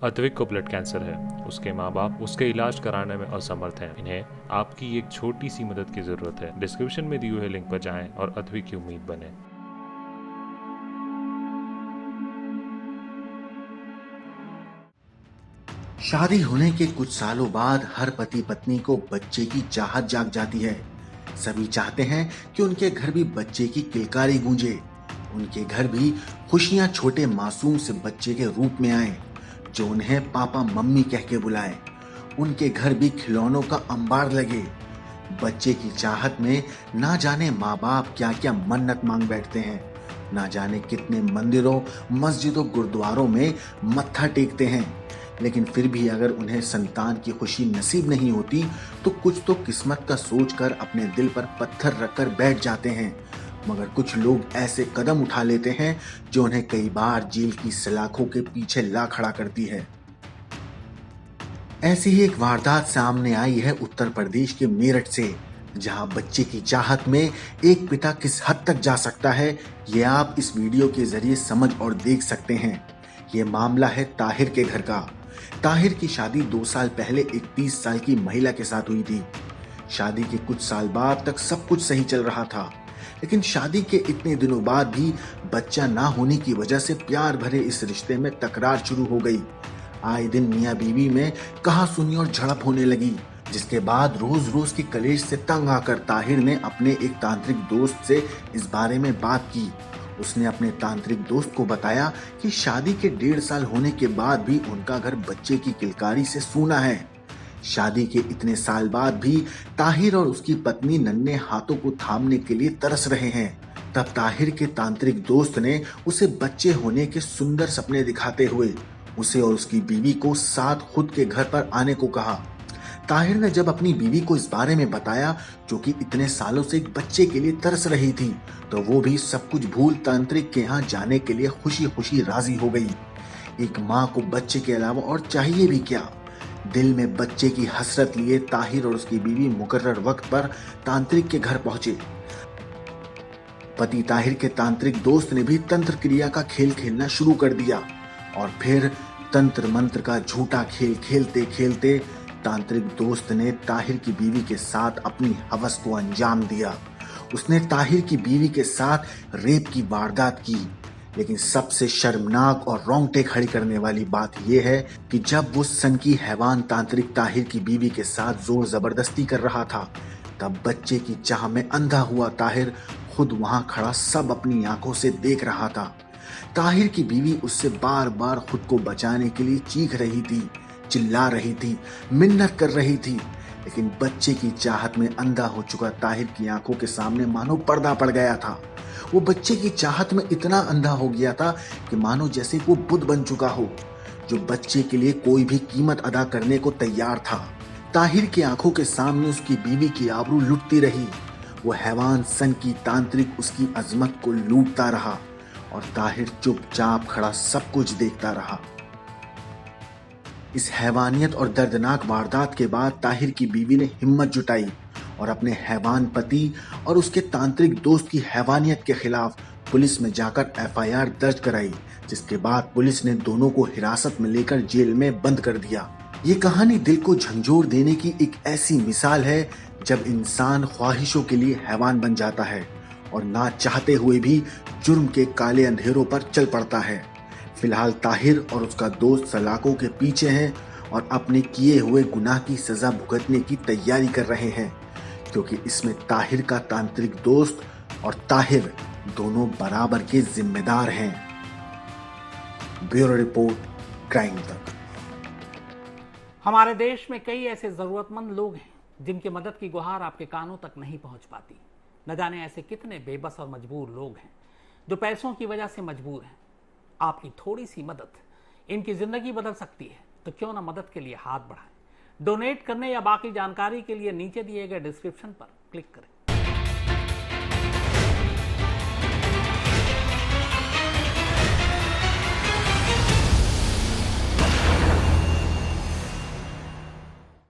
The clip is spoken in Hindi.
अद्विक को ब्लड कैंसर है। उसके माँ बाप उसके इलाज कराने में असमर्थ हैं। इन्हें आपकी एक छोटी सी मदद की जरूरत है। डिस्क्रिप्शन में दिए हुए लिंक पर जाएं और अद्विक की उम्मीद बने। शादी होने के कुछ सालों बाद हर पति पत्नी को बच्चे की चाहत जाग जाती है। सभी चाहते हैं कि उनके घर भी बच्चे की किलकारी गूंजे। उनके घर भी खुशियां छोटे मासूम से बच्चे के रूप में आए, जो उन्हें पापा मम्मी कह के बुलाए। उनके घर भी खिलौनों का अंबार लगे। बच्चे की चाहत में ना जाने माँ बाप क्या क्या मन्नत मांग बैठते हैं। ना जाने कितने मंदिरों, मस्जिदों, गुरुद्वारों में मत्था टेकते हैं। लेकिन फिर भी अगर उन्हें संतान की खुशी नसीब नहीं होती तो कुछ तो किस्मत का सोचकर अपने दिल पर पत्थर रखकर बैठ जाते हैं। मगर कुछ लोग ऐसे कदम उठा लेते हैं जो उन्हें कई बार जेल की सलाखों के पीछे ला खड़ा करती है। ऐसी ही एक वारदात सामने आई है उत्तर प्रदेश के मेरठ से, जहां बच्चे की चाहत में एक पिता किस हद तक जा सकता है, ये आप इस वीडियो के जरिए समझ और देख सकते हैं। ये मामला है ताहिर के घर का। ताहिर की शादी 2 साल पहले एक 30 साल की महिला के साथ हुई थी। शादी के कुछ साल बाद तक सब कुछ सही चल रहा था, लेकिन शादी के इतने दिनों बाद भी बच्चा ना होने की वजह से प्यार भरे इस रिश्ते में तकरार शुरू हो गई। आए दिन मियां बीवी में कहासुनी और झड़प होने लगी, जिसके बाद रोज रोज की कलेश से तंग आकर ताहिर ने अपने एक तांत्रिक दोस्त से इस बारे में बात की। उसने अपने तांत्रिक दोस्त को बताया कि शादी के 1.5 साल होने के बाद भी उनका घर बच्चे की किलकारी से सूना है। शादी के इतने साल बाद भी ताहिर और उसकी पत्नी नन्हे हाथों को थामने के लिए तरस रहे हैं। तब ताहिर के तांत्रिक दोस्त ने उसे बच्चे होने के सुंदर सपने दिखाते हुए उसे और उसकी बीवी को साथ खुद के घर पर आने को कहा। ताहिर ने जब अपनी बीवी को इस बारे में बताया, जो कि इतने सालों से एक बच्चे के लिए तरस रही थी, तो वो भी सब कुछ भूल तांत्रिक के यहाँ जाने के लिए खुशी खुशी राजी हो गई। एक माँ को बच्चे के अलावा और चाहिए भी क्या। दिल में बच्चे की हसरत लिए ताहिर और उसकी बीवी मुकर्रर वक्त पर तांत्रिक के घर पहुंचे। पति ताहिर के तांत्रिक दोस्त ने भी तंत्र क्रिया का खेल खेलना शुरू कर दिया और फिर तंत्र मंत्र का झूठा खेल खेलते खेलते तांत्रिक दोस्त ने ताहिर की बीवी के साथ अपनी हवस को अंजाम दिया। उसने ताहिर की बीवी के साथ रेप की वारदात की। लेकिन सबसे शर्मनाक और रोंगटे खड़ी करने वाली बात यह है कि जब वो सनकी हैवान तांत्रिक ताहिर की बीवी के साथ जोर जबरदस्ती कर रहा था, तब बच्चे की चाह में अंधा हुआ ताहिर खुद वहां खड़ा सब अपनी आंखों से देख रहा था। ताहिर की बीवी उससे बार बार खुद को बचाने के लिए चीख रही थी, चिल्ला रही थी, मिन्नत कर रही थी, लेकिन बच्चे की चाहत में अंधा हो चुका ताहिर की आंखों के सामने मानो पर्दा पड़ गया था। वो बच्चे की चाहत में इतना अंधा हो गया था कि मानो जैसे वो बुद्ध बन चुका हो, जो बच्चे के लिए कोई भी कीमत अदा करने को तैयार था। ताहिर की आंखों के सामने उसकी बीवी की आबरू लुटती रही। वो हैवान सन की तांत्रिक उसकी अजमत को लूटता रहा और ताहिर चुपचाप खड़ा सब कुछ देखता रहा। इस हैवानियत और दर्दनाक वारदात के बाद ताहिर की बीवी ने हिम्मत जुटाई और अपने हैवान पति और उसके तांत्रिक दोस्त की हैवानियत के खिलाफ पुलिस में जाकर एफआईआर दर्ज कराई, जिसके बाद पुलिस ने दोनों को हिरासत में लेकर जेल में बंद कर दिया। ये कहानी दिल को झंझोर देने की एक ऐसी मिसाल है जब इंसान ख्वाहिशों के लिए हैवान बन जाता है और ना चाहते हुए भी जुर्म के काले अंधेरों पर चल पड़ता है। फिलहाल ताहिर और उसका दोस्त सलाखों के पीछे हैं और अपने किए हुए गुनाह की सजा भुगतने की तैयारी कर रहे हैं, क्योंकि इसमें ताहिर का तांत्रिक दोस्त और ताहिर दोनों बराबर के जिम्मेदार हैं। ब्यूरो रिपोर्ट, क्राइम तक। हमारे देश में कई ऐसे जरूरतमंद लोग हैं जिनकी मदद की गुहार आपके कानों तक नहीं पहुंच पाती। न जाने ऐसे कितने बेबस और मजबूर लोग हैं जो पैसों की वजह से मजबूर हैं। आपकी थोड़ी सी मदद इनकी जिंदगी बदल सकती है, तो क्यों ना मदद के लिए हाथ बढ़ाएं। डोनेट करने या बाकी जानकारी के लिए नीचे दिए गए डिस्क्रिप्शन पर क्लिक करें।